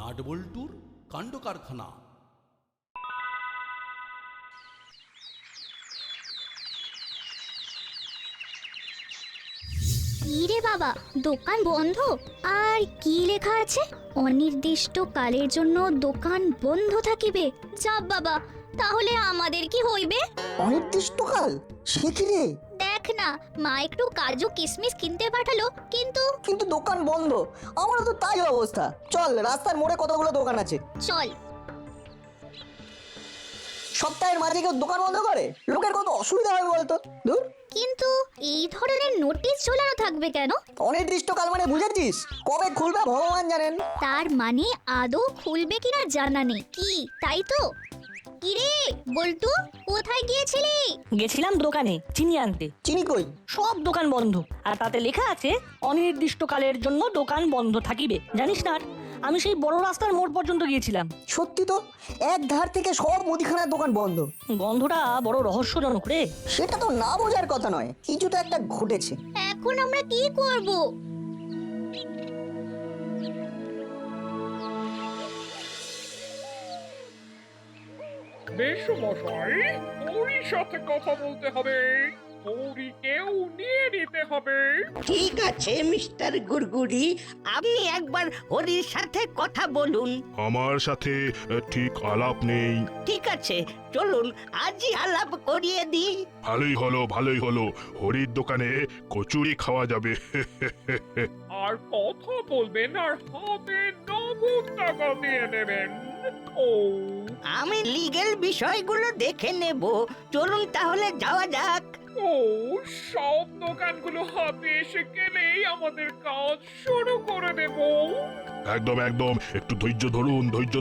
নাটবল্টুর কাণ্ড কারখানা। রে বাবা, দোকান বন্ধ? আর কি লেখা আছে? অনির্দিষ্ট কালের জন্য দোকান বন্ধ থাকিবে। চাপ বাবা, তাহলে আমাদের কি হইবে? অনির্দিষ্টকাল? সে কি রে? দেখ না, মা একটু কাজু কিশমিশ কিনতে পাঠালো, কিন্তু কিন্তু দোকান বন্ধ। আমারও তো তাই অবস্থা। চল, রাস্তার মোড়ে কতগুলো দোকান আছে, চল। সপ্তাহের মাঝে কেউ দোকান বন্ধ করে? লোকের কত অসুবিধা হবে বলতো। দূর। কিন্তু এই ধরনের নোটিশ ঝোলানো থাকবে কেন? অনির্দিষ্টকাল মানে বুঝেছিস? কবে খুলবে ভগবান জানেন। তার মানে আদৌ খুলবে কিনা জানা নেই, কি তাই তো? কিরে বল্টু, কোথায় গিয়েছিলি? গেছিলাম দোকানে চিনি আনতে। চিনি কই? সব দোকান বন্ধ, আর তাতে লেখা আছে অনির্দিষ্টকালের জন্য দোকান বন্ধ থাকিবে। জানিস না, আমি সেই বড় রাস্তার মোড় পর্যন্ত গিয়েছিলাম। সত্যি তো, এক ধার থেকে সব মুদিখানার দোকান বন্ধ। গন্ধটা বড় রহস্যজনক রে। সেটা তো না বোঝার কথা নয়, কিছু তো একটা ঘটেছে। এখন আমরা কি করব? মেসোমশাই, ওরই সাথে কথা বলতে হবে। ওরিকেও নিয়ে নিতে হবে। ঠিক আছে মিস্টার গুড়গুড়ি, আপনি একবার হরির সাথে কথা বলুন। আমার সাথে ঠিক আলাপ নেই। ঠিক আছে, চলুন আজই আলাপ করিয়ে দিই। ভালোই হলো, হরির দোকানে কচুরি খাওয়া যাবে। আর কথা বলবেন আর হাতে নগদ টাকা দিয়ে নেবেন। ও আমি লিগ্যাল বিষয়গুলো দেখে নেব। চলুন তাহলে যাওয়া যাক। ও সব দোকানগুলো হাতে এসে গেলেই আমাদের কাজ শুরু করে দেব। একদম একটু ধৈর্য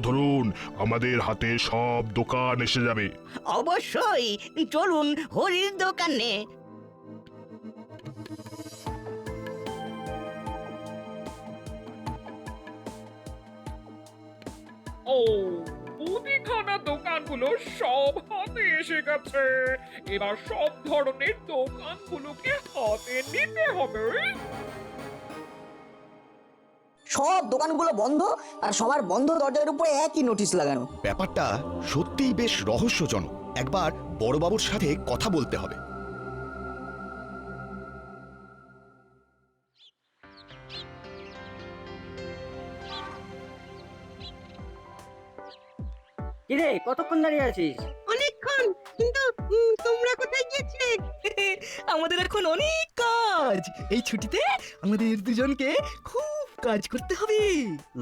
ধরুন, আমাদের হাতে সব দোকান এসে যাবে। অবশ্যই, চলুন হরির দোকানে। ও মুদিখানা দোকানগুলো সব হাতে এসে গেছে। এবার সব ধরনের দোকানগুলোকে হাতে নিতে হবে। সব দোকানগুলো বন্ধ, আর সবার বন্ধ দরজার উপরে একই নোটিশ লাগানো। ব্যাপারটা সত্যিই বেশ রহস্যজনক। একবার বড়বাবুর সাথে কথা বলতে হবে। কিরে, কতক্ষণ দাঁড়িয়ে আছিস? অনেকক্ষণ, কিন্তু তোমরা কোথায় গিয়েছিলে? আমাদের এখন অনেক কাজ। এই ছুটিতে আমাদের দুজনকে খুব কাজ করতে হবে।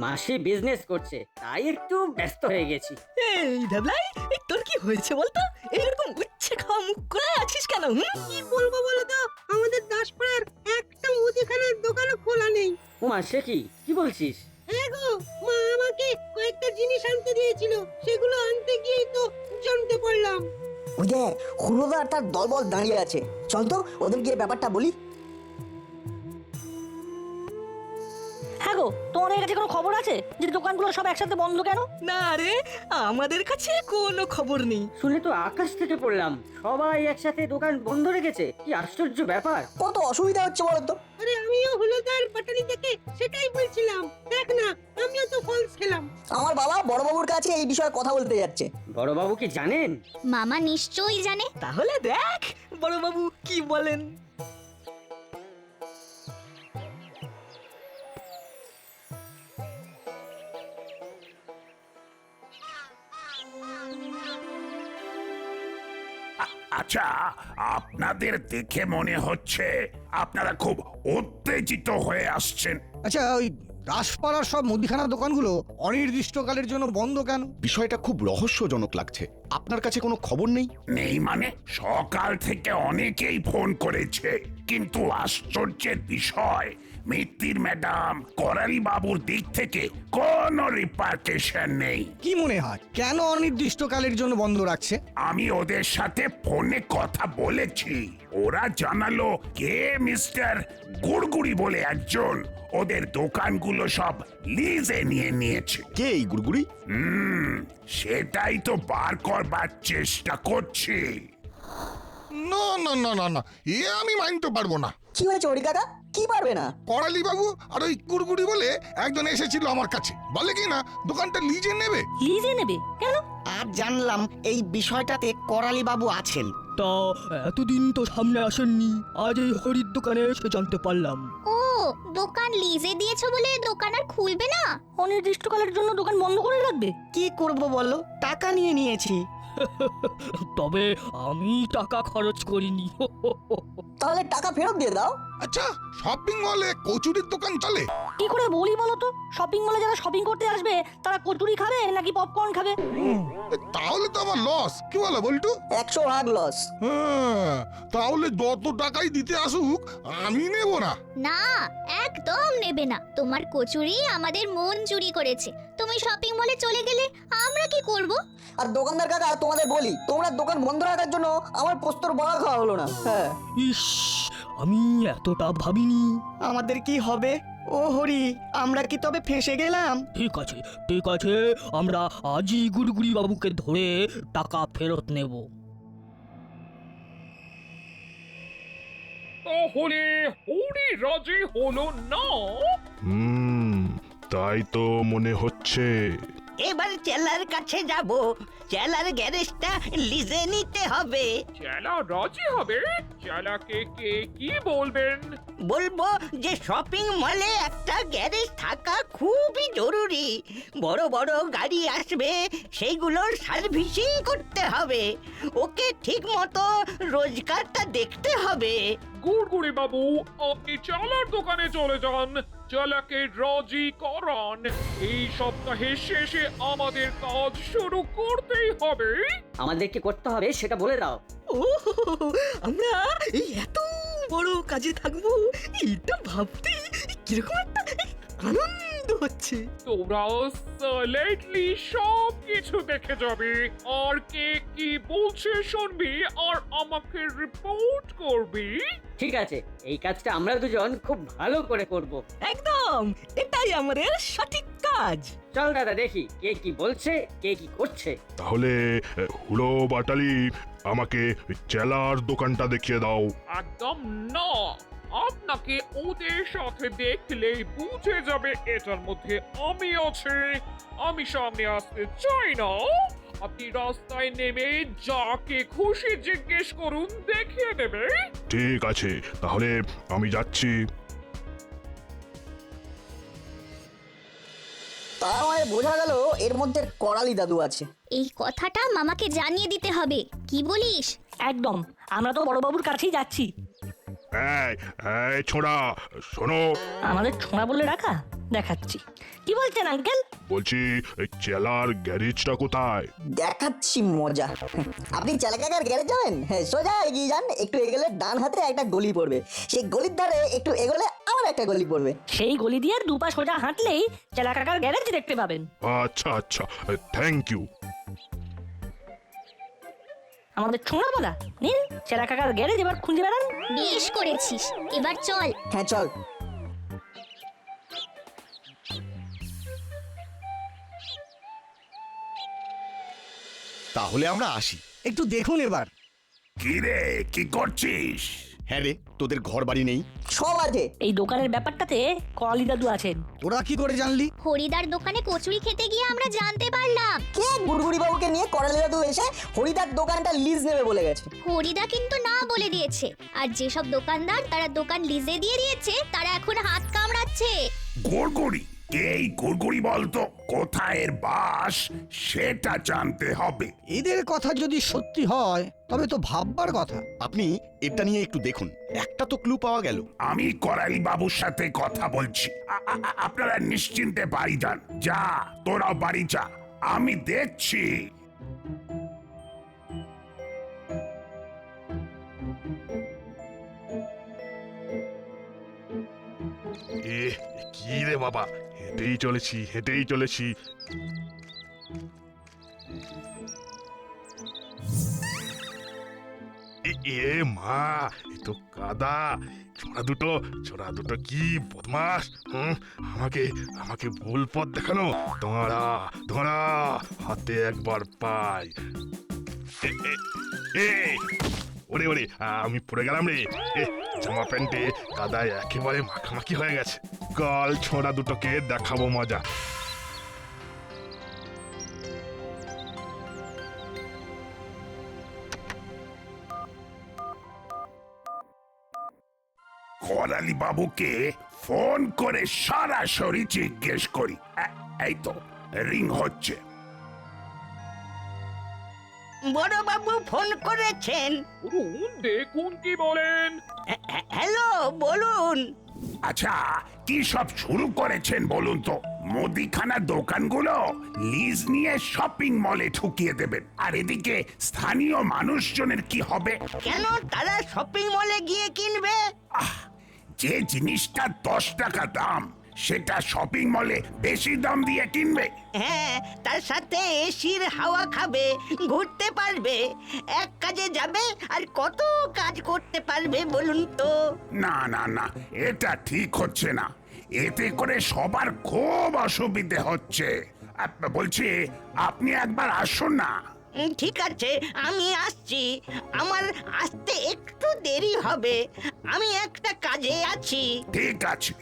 মাসি বিজনেস করছে, তাই একটু ব্যস্ত হয়ে গেছি। এই ঢাবলাই, এই তোর কি হয়েছে বলতো? এরকম উচ্ছে খাওয়া মুখ করে আছিস কেন? কি বলবো বলো তো, আমাদের দাসপাড়ার একটা মুদিখানার দোকানও খোলা নেই। ওমা, সে কি বলছিস? হ্যাঁ গো, মা আমাকে কয়েকটা জিনিস আনতে দিয়েছিল, সেগুলো আনতে গিয়েই তো জানতে পারলাম। ওই দেখ, হুলোদা আর তার দলবল দাঁড়িয়ে আছে। চল তো ওদের গিয়ে ব্যাপারটা বলি। হ্যাঁ গো, তোমাদের কাছে কোনো খবর আছে যে দোকানগুলো সব একসাথে বন্ধ কেন? না রে, আমাদের কাছে কোনো খবর নেই। শুনে তো আকাশ থেকে পড়লাম, সবাই একসাথে দোকান বন্ধ রেখেছে। কি আশ্চর্য ব্যাপার! কত অসুবিধা হচ্ছে বলতো। আরে আমিও হলুদার পাটানি থেকে সেটাই বলছিলাম। দেখ না, আমিও তো ফলস খেলাম। আমার বাবা বড়বাবুর কাছে এই বিষয়ে কথা বলতে যাচ্ছে। বড়বাবু কি জানেন? মামা নিশ্চয়ই জানে। তাহলে দেখ বড়বাবু কি বলেন। আচ্ছা, আপনাদের দেখে মনে হচ্ছে আপনারা খুব উত্তেজিত হয়ে আসছেন। আচ্ছা, ওই দাসপাড়ার সব মুদিখানা দোকানগুলো অনির্দিষ্টকালের জন্য বন্ধ কেন? বিষয়টা খুব রহস্যজনক লাগছে। আপনার কাছে কোনো খবর নেই? নেই মানে? সকাল থেকে অনেকেই ফোন করেছে, কিন্তু আশ্চর্যের বিষয়, মিত্তির ম্যাডাম, করালি বাবুর দিক থেকে কোনো রিপার্কেশন নেই। কি মনে হয় কেন অনির্দিষ্টকালের জন্য বন্ধ রাখছে? আমি ওদের সাথে ফোনে কথা বলেছি, ওরা জানালো কে মিস্টার গুড়গুড়ি বলে একজন ওদের দোকানগুলো সব লিজে নিয়ে নিয়েছে। কে এই গুড়গুড়ি? সেটাই তো বার করবার চেষ্টা করছি। না, এ আমি মানতে পারবো না। কি হয়েছে হরি কাকা? কি পারবে না? করালি বাবু আর ওই কুড়গুড়ি বলে একজন এসেছিল আমার কাছে, বলে কি না দোকানটা লিজে নেবে। লিজে নেবে কেন? আর জানলাম এই বিষয়টাতে করালি বাবু আছেন। তা এতদিন তো সামনে আসেননি, আজ এই হরির দোকানে এসে জানতে পারলাম। ও দোকান লিজে দিয়েছো বলে দোকান আর খুলবে না? অনির্দিষ্টকালের জন্য দোকান বন্ধ করে রাখবে? কি করব বলো, টাকা নিয়ে নিয়েছি। তবে আমি টাকা খরচ করিনি। তাহলে টাকা ফেরত দিয়ে দাও। আচ্ছা, শপিং মলে কচুরির দোকান চলে? কি করে বলি বলো তো? শপিং মলে যারা শপিং করতে আসবে তারা কচুরি খাবে নাকি পপকর্ন খাবে? তাহলে তো আমার লস, কি বলো বল্টু? 100 ভাগ লস। হ্যাঁ, তাহলে যত টাকাই দিতে আসুক আমি নেব না। না, একদম নেবে না। তোমার কচুরি আমাদের মন চুরি করেছে। তুমি শপিং মলে চলে গেলে আমরা কি করব? আর দোকানদার কাকা তোমাদের বলি, তোমরা দোকান বন্ধ রাখার জন্য আমার পোস্তর বড়া খাওয়া হলো না। হ্যাঁ, ইস, আমি এতটা ভাবিনি। আমাদের কি হবে? ও হরি, আমরা কি তবে ফেঁসে গেলাম? ঠিক আছে ঠিক আছে, আমরা আজই গুড়গুড়ি বাবুকে ধরে টাকা ফেরত নেব। তাহলে হরি রাজি হলো না? তাই তো মনে হচ্ছে। এবার চেলার কাছে যাব, চেলার গ্যারেজটা লিজে নিতে হবে। চেলা রাজি হবে? চেলাকে কে কি বলবেন? বলবো যে শপিং মলে একটা গ্যারেজ থাকা খুবই জরুরি। বড় বড় গাড়ি আসবে, সেইগুলোর সার্ভিসিং করতে হবে। ওকে ঠিক মতো রোজগারটা দেখতে হবে। গুড়গুড়ি বাবু, আপনি চালার দোকানে চলে যান, চালাকে রাজি করান। এই সপ্তাহের শেষে আমাদের কাজ শুরু করতেই হবে। আমাদেরকে করতে হবে সেটা বলে দাও। ও, আমরা এই এত বড় কাজে থাকবো, এটা ভাবতে কিরকম একটা আনন্দ হচ্ছে। তোরা সাইলেন্টলি সব কিছু দেখে যাবি, আর কে কি বলছে শুনবি, আর আমাকে রিপোর্ট করবি। ঠিক আছে, এই কাজটা আমরা দুজন খুব ভালো করে করব। একদম, এটাই আমাদের সঠিক কাজ। চল দাদা, দেখি কে কি বলছে, কে কি করছে। তাহলে হুড়ো বাটালি, আমাকে চেলার দোকানটা দেখিয়ে দাও। একদম না, আপনাকে ওদের সাথে দেখলেই বুঝে যাবে এটার মধ্যে আমি আছি। আমি সামনে আসতে চাই না। আপনি রাস্তায় নেমে যাকে খুশি জিজ্ঞেস করুন, দেখিয়ে দেবে। ঠিক আছে, তাহলে আমি যাচ্ছি। তার মানে বোঝা গেল এর মধ্যে করালি দাদু আছে। এই কথাটা মামাকে জানিয়ে দিতে হবে। কি বলিস? একদম, আমরা তো বড়বাবুর কাছেই যাচ্ছি। এই এই ছোড়া, শোনো। আমাদের ছোঁড়া বলে রাখা? দেখাচ্ছি। কি বলছেন আঙ্কেল? বলছি, এই চেলার গ্যারেজটা কোথায়? দেখাচ্ছি মজা। আপনি চালাকাকার গ্যারেজ যাবেন? হ্যাঁ, সোজা এগিয়ে যান, একটু এগোলে ডান হাতে একটা গলি পড়বে। সেই গলির ধারে একটু এগোলে আবার একটা গলি পড়বে। সেই গলি দিয়ে দুপা সোজা হাঁটলেই চেলা কাকার গ্যারেজ দেখতে পাবেন। আচ্ছা আচ্ছা, থ্যাংক ইউ। আমাদের ছোঁড়া বলা নিন, চেলা কাকার গ্যারেজ এবার খুঁজে বেড়ান। বেশ করেছিস, এবার চল। হ্যাঁ চল। তাহলে আমরা আসি। একটু দেখুন এবার। কি রে, কি করছিস? হ্যাঁ রে, তোদের ঘর বাড়ি নেই? সব আছে। এই দোকানের ব্যাপারটাতে করালি দাদু আছেন। তোরা কি করে জানলি? হরিদার দোকানে কচুরি খেতে গিয়ে আমরা জানতে পারলাম। কে গুড়গুড়ি বাবুকে নিয়ে করালি দাদু এসে হরিদার দোকানটা লিজ নেবে বলে গেছে। হরিদা কিন্তু না বলে দিয়েছে। আর যেসব দোকানদার তারা দোকান লিজে দিয়ে দিয়েছে, তারা এখন হাত কামড়াচ্ছে। গুড়গুড়ি, এই গুড়গুড়ি বলতো কোথায় এর বাস, সেটা জানতে হবে। এদের কথা যদি সত্যি হয় তবে তো ভাববার কথা। আপনি এটা নিয়ে একটু দেখুন, একটা তো ক্লু পাওয়া গেল। আমি করালি বাবুর সাথে কথা বলছি। আপনারা নিশ্চিন্তে বাড়ি যান। যা, তোরা বাড়ি যা, আমি দেখছি। কি রে বাবা, হেঁটেই চলেছি হেঁটেই চলেছি। এ মা, এ তো কাদা। ছোড়া দুটো কি বদমাস। আমাকে আমাকে ভুল পথ দেখানো। দাঁড়া দাঁড়া, হাতে একবার পাই। ওরে ওরে আমি পড়ে গেলাম রে জামা প্যান্টে কাদায় একেবারে মাখামাখি হয়ে গেছে কাল ছোড়া দুটোকে দেখাবো মজা করালি বাবুকে ফোন করে সরাসরি জিজ্ঞেস করি এই তো রিং হচ্ছে। বড়বাবু ফোন করেছেন। দেখুন কি বলেন। হ্যালো, বলুন। আচ্ছা কি সব শুরু করেছেন বলুন তো? মুদিখানা দোকানগুলো লিজ নিয়ে শপিং মলে ঢুকিয়ে দেবেন, আর এদিকে স্থানীয় মানুষজনের কি হবে? কেন তারা শপিং মলে গিয়ে কিনবে? যে জিনিসটা 10 টাকা দাম সেটা শপিং মলে বেশি দাম দিয়ে কিনবে। হ্যাঁ, তার সাথে এসির হাওয়া খাবে, ঘুরতে পারবে, এক কাজে যাবে আর কত কাজ করতে পারবে বলুন তো। না না না, এটা ঠিক হচ্ছে না। এতে করে সবার খুব অসুবিধে হচ্ছে। বলছি আপনি একবার আসুন না। ঠিক আছে, আমি আসছি। আমার আসতে একটু দেরি হবে, আমি একটা কাজে আছি। ঠিক আছে,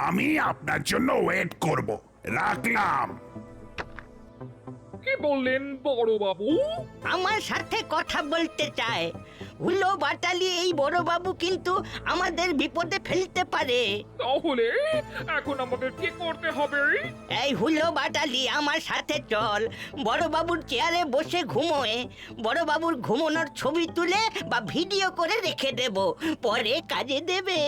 আমি আপনার জন্য ওয়েট করব। রাখলাম। কি বললেন বড় বাবু? আমার সাথে কথা বলতে চায়। হুলো বাটালি এই বড় বাবু কিন্তু আমাদের বিপদে ফেলতে পারে। তাহলে এখন আমাদের কি করতে হবে? এই হুলো বাটালি, আমার সাথে চল। বড় বাবুর চেয়ারে বসে ঘুমোয় বড় বাবুর ঘুমানোর ছবি তুলে বা ভিডিও করে রেখে দেব, পরে কাজে দেবে।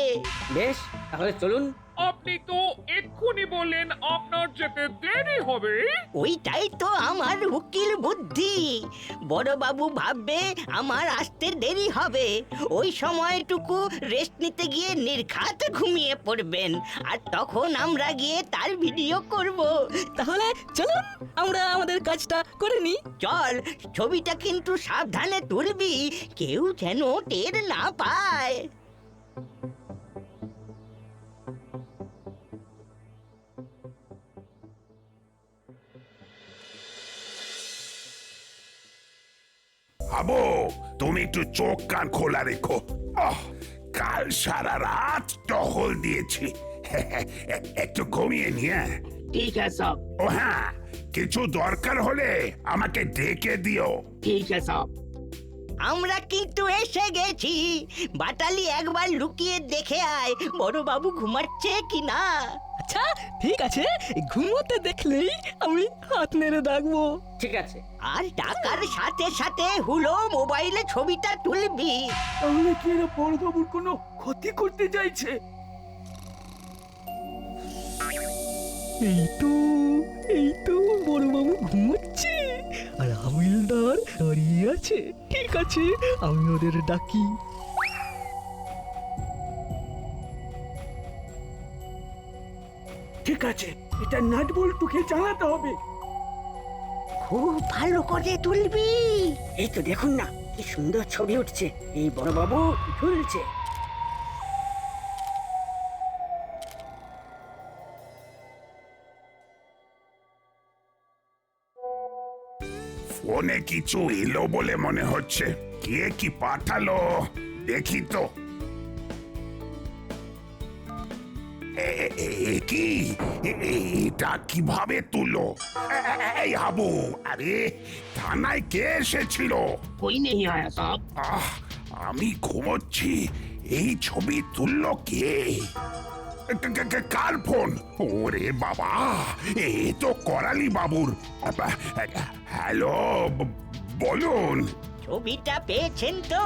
বেশ, তাহলে চলুন। আপনি তো এক্ষুনি বললেন আপনার যেতে দেরি হবে। ওইটাই তো আমার উকিল বুদ্ধি। বড় বাবু ভাববে আমার আসতে দেরি হবে, ওই সময়টুকু রেস্ট নিতে গিয়ে নির্ঘাত ঘুমিয়ে পড়বেন, আর তখন আমরা গিয়ে তার ভিডিও করব। তাহলে চলুন আমরা আমাদের কাজটা করে নিই। চল, ছবিটা কিন্তু সাবধানে তুলবি, কেউ যেন টের না পায়। আবু, তুমি একটু চোখ কান খোলা রেখো। কাল সারা রাত টহল দিয়েছি, একটু ঘুমিয়ে নিয়ে। ঠিক আছে সব। ও হ্যাঁ, কিছু দরকার হলে আমাকে ডেকে দিও। ঠিক আছে সব। আমরা কিন্তু এসে গেছি। বাটালি একবার লুকিয়ে দেখে আয় বড় বাবু ঘুমাচ্ছে কিনা। আচ্ছা ঠিক আছে, ঘুমোতে দেখলেই আমি হাত নেড়ে ডাকবো। ঠিক আছে। আর ডাকার সাথে সাথে হুলো মোবাইলে ছবিটা তুলবি। তাহলে কি এরা বড়বাবুর কোনো ক্ষতি করতে চাইছে? এই তো বড়বাবু ঘুমোচ্ছে আর হাবিলদার দাঁড়িয়ে আছে। ঠিক আছে, আমি ওদের ডাকি। ঠিক আছে, এটা নাট বল্টুকে জানাতে হবে। খুব ভালো করে তুলবি। এই তো দেখুন না, কি সুন্দর ছবি উঠছে। এই বড়বাবু ঝুলছে। ফোনে কিছু এলো বলে মনে হচ্ছে। কে কি পাঠালো দেখি তো। কি এটা কিভাবে তুলো? এই হাবু, আরে থানায় কে এসেছিল? কই নেই আয়া সব। আমি ঘুমোচ্ছি, এই ছবি তুললো কে? কার ফোন? ওরে বাবা, এ তো করালি বাবুর। হ্যালো, বলুন। ছবিটা পেয়েছেন তো?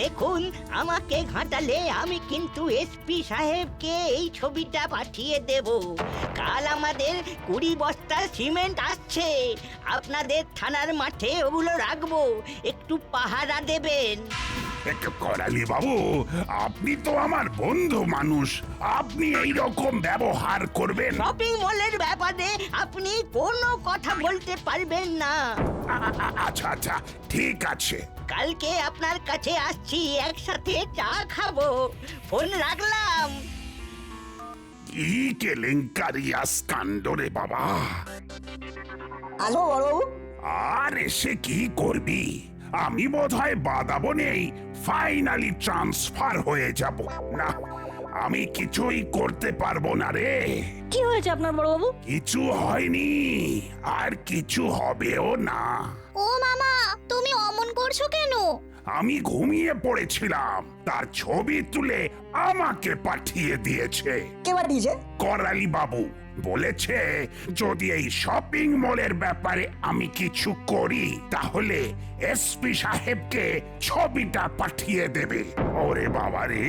দেখুন, আমাকে ঘাটালে আমি কিন্তু এসপি সাহেবকে এই ছবিটা পাঠিয়ে দেব। কাল আমাদের 20 বস্তা সিমেন্ট আসছে, আপনাদের থানার মাঠে ওগুলো রাখবো, একটু পাহারা দেবেন। করালি বাবু, আপনি তো আমার বন্ধু মানুষ, আপনি এই রকম ব্যবহার করবেন? শপিং মলের ব্যাপারে আপনি কোনো কথা বলতে পারবেন না। আচ্ছা আচ্ছা, ঠিক আছে। কালকে আপনার কাছে আসছি, একসাথে চা খাবো। ফোন রাখলাম। কি কেলেঙ্কারি কাণ্ড রে বাবা। আসবো বড়বাবু। আর এসে কি করবি? আমি বোধহয় বাদাবনেই ফাইনালি ট্রান্সফার হয়ে যাব। না, আমি কিছুই করতে পারবো না রে। কি হয়েছে আপনার বড়বাবু? কিছু হয়নি, আর কিছু হবেও না। ও মামা, তুমি অমন করছো কেন? আমি ঘুমিয়ে পড়েছিলাম, তার ছবি তুলে আমাকে পাঠিয়ে দিয়েছে। কে পাঠিয়েছে? করালি বাবু বলেছে যদি এই শপিং মলের ব্যাপারে আমি কিছু করি তাহলে এসপি সাহেবকে ছবিটা পাঠিয়ে দেবে। ওরে বাবা রে!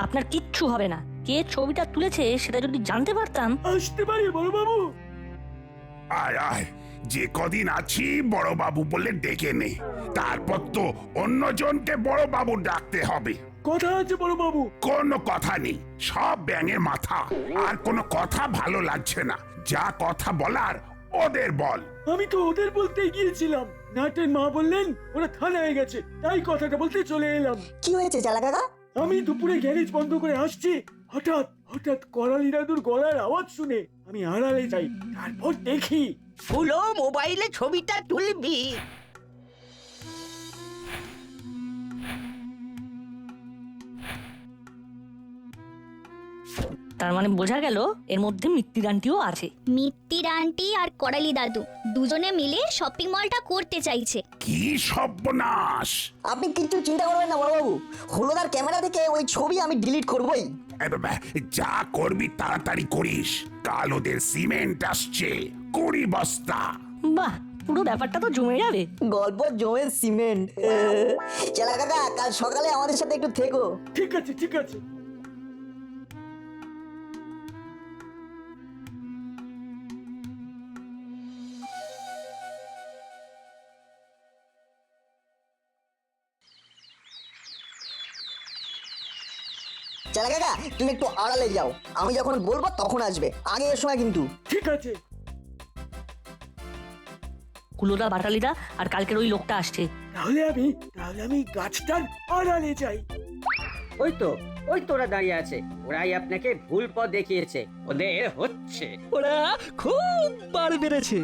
আপনার কিচ্ছু হবে না। কে ছবিটা তুলেছে সেটা যদি জানতে পারতাম। আসতে পারি বড়বাবু? আয় আয়, যে কদিন আছি বড় বাবু বলে ডেকে নে, তারপর তো অন্যজনকে বড় বাবু ডাকতে হবে। কথা আছে বড়বাবু? কোনো কথা নেই, সব ব্যাঙের মাথা। আর কোনো কথা ভালো লাগছে না, যা কথা বলার ওদের বল। আমি তো ওদের বলতে গিয়েছিলাম, নাটের মা বললেন ওরা থানায় গেছে, তাই কথাটা বলতে চলে এলাম। কি হয়েছে চালা কাকা? আমি দুপুরে গ্যারেজ বন্ধ করে আসছি, হঠাৎ হঠাৎ করালি দাদুর গলার আওয়াজ শুনে আমি আড়ালে যাই, তারপর দেখি। ফুলো মোবাইলে ছবিটা তুলবি। তার মানে বোঝা গেল এর মধ্যে মিত্তির আন্টিও আছে। মিত্তির আন্টি আর করালি দাদু দুজনে মিলে শপিং মলটা করতে চাইছে। কি সর্বনাশ! আপনি কিন্তু চিন্তা করবেন না বড়বাবু, হলুদার ক্যামেরা থেকে ওই ছবি আমি ডিলিট করবই। এ বাবা, যা করবি তাড়াতাড়ি করিস, কাল ওদের সিমেন্ট আসছে 20 বস্তা। বাহ, পুরো ব্যাপারটা তো জমে যাবে। গল্প জমে সিমেন্ট। চালা কাকা, কাল সকালে আমাদের সাথে একটু থেকো। ঠিক আছে ঠিক আছে। চালা কাকা, তুমি একটু আড়ালে যাও, আমি যখন বলবো তখন আসবে, আগে এসো না কিন্তু। ঠিক আছে। কুলোদা, বাটালিদা আর কালকের ওই লোকটা আসছে। তাহলে আমি গাছটার আড়ালে যাই। ওই তোরা দাঁড়িয়ে আছে, ওরাই আপনাকে ভুল পথ দেখিয়েছে, ওদের হচ্ছে। ওরা খুব বার বেড়েছে।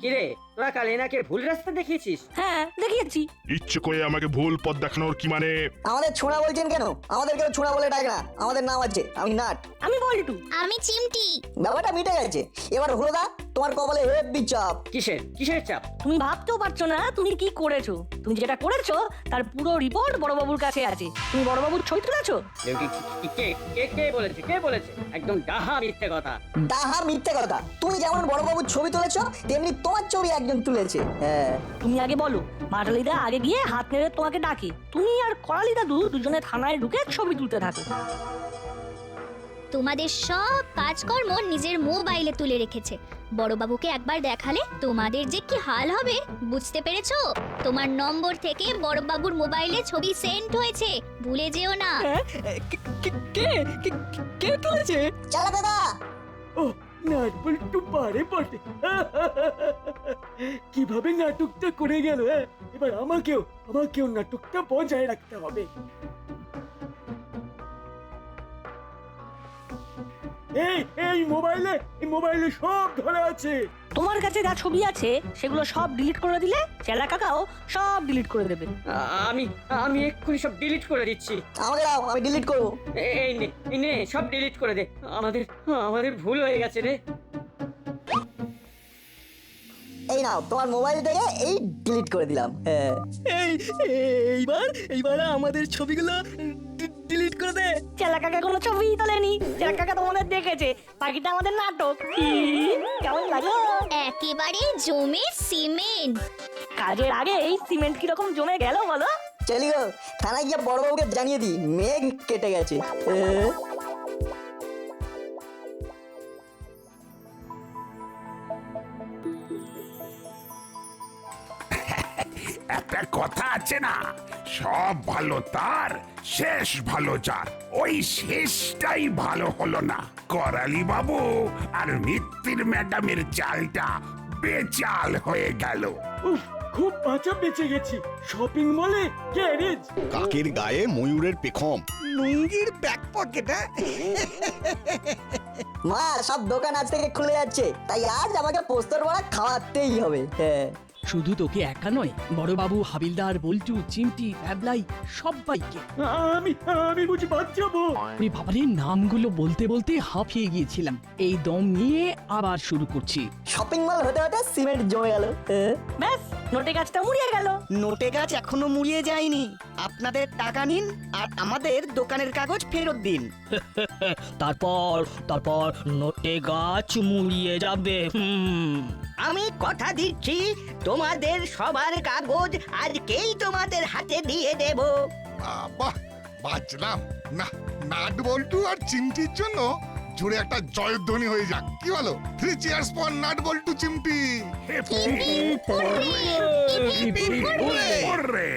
কিরে, তোরা কাল এনাকে ভুল রাস্তা দেখিয়েছিস? হ্যাঁ, দেখিয়েছি। ইচ্ছে করে আমাকে ভুল পথ দেখানোর কি মানে? আমাদের ছোঁড়া বলছেন কেন? আমাদের কেউ ছোঁড়া বলে ডাকে না, আমাদের নাম আছে, আমি নাট। আমি বল্টু। আমি চিমটি। ব্যাপারটা মিটে গেছে। এবার হলুদা, তোমার কপালে হেভি চাপ। কিসের চাপ? তুমি ভাবতেও পারছো না তুমি কি করেছো। তুমি যেটা করেছো তার পুরো রিপোর্ট বড়বাবুর কাছে আছে। তুমি বড়বাবুর ছবি তুলেছো। কে বলেছে? একদম ডাহা মিথ্যে কথা। ডাহা মিথ্যে কথা? তুমি যেমন বড়বাবুর ছবি তুলেছো তেমনি তোমার ছবি একজন তুলেছে। হ্যাঁ, তুমি আগে বলো। বাটালিদা আগে গিয়ে হাত নেড়ে তোমাকে ডাকে, তুমি আর করালি দাদু দুজনে থানায় ঢুকে ছবি তুলতে থাকো। তোমাদের সব কাজকর্ম নিজের মোবাইলে তুলে রেখেছে। বড়বাবুকে একবার দেখালে তোমাদের যে কি হাল হবে বুঝতে পেরেছো? তোমার নম্বর থেকে বড়বাবুর মোবাইলে ছবি সেন্ড হয়েছে, ভুলে যেও না। কে তুলেছে? চালা কাকা। ও, নাট বল্টু পারে বটে। কিভাবে নাটকটা করে গেল। এবার আমাকেও নাটকটা বজায় রাখতে হবে। এই মোবাইলে সব ধরা আছে। তোমার কাছে যা ছবি আছে সেগুলো সব ডিলিট করে দিলে চেলা কাকাও সব ডিলিট করে দেবে। আমি এক্ষুনি সব ডিলিট করে দিচ্ছি। আমাকে দাও, আমি ডিলিট করবো। এই নে সব ডিলিট করে দে। আমাদের ভুল হয়ে গেছে রে। এই নাও, তোমার মোবাইল থেকে এই ডিলিট করে দিলাম। হ্যাঁ, এইবার আমাদের ছবিগুলো ডিলিট করে দে। চেলা কাকা কোনো ছবি তোলেনি, চেলা কাকা তোমাদের দেখেছে। বাকিটা আমাদের নাটক। কেমন লাগলো? একেবারে জমে সিমেন্ট। কাজের আগে এই সিমেন্ট কিরকম জমে গেল বলো? চলি গো, থানায় গিয়ে বড়বাবুকে জানিয়ে দিই মেঘ কেটে গেছে। একটা কথা আছে না, সব ভালো তার, শেষ ভালো যার। ওই শেষটাই ভালো হলো না। করালি বাবু আর মিত্তির ম্যাডামের চালটা বেচাল হয়ে গেল। উফ, খুব বাঁচা বেঁচে গেছি। শপিং মলে গ্যারেজ, কাকের গায়ে ময়ূরের পেখম। লুঙ্গির ব্যাক পকেট। মা সব দোকান আজ থেকে খুলে যাচ্ছে, তাই আজ আমাকে পোস্তর বড়া খাওয়াতেই হবে। হ্যাঁ শুধু তোকে একা নয়, বড়বাবু, হাবিলদার, বল্টু, চিমটি, প্যাবলাই সবাইকে। আমি আমি বুঝি বাদ যাবো? আমি বাবারে নামগুলো বলতে বলতে হাঁপিয়ে গিয়েছিলাম। এই দম নিয়ে আবার শুরু করছি। শপিং মল হতে হতে সিমেন্ট জমে গেল। ব্যাস, নোটে গাছটা মুড়িয়ে গেল। নোটে গাছ এখনো মুড়িয়ে যায়নি। আপনাদের টাকা নিন আর আমাদের দোকানের কাগজ ফেরত দিন। তারপর তারপর নোটে গাছ মুড়িয়ে যাবে। আমি কথা দিচ্ছি তোমাদের সবার কাগজ আজকেই তোমাদের হাতে দিয়ে দেব। বাহ, বাঁচলাম না। নাট বল্টু আর চিমটির জন্য জুড়ে একটা জয়ধ্বনি হয়ে যাক, কি বলো? 3 cheers ফর নাট বল্টু চিমটি। ওরে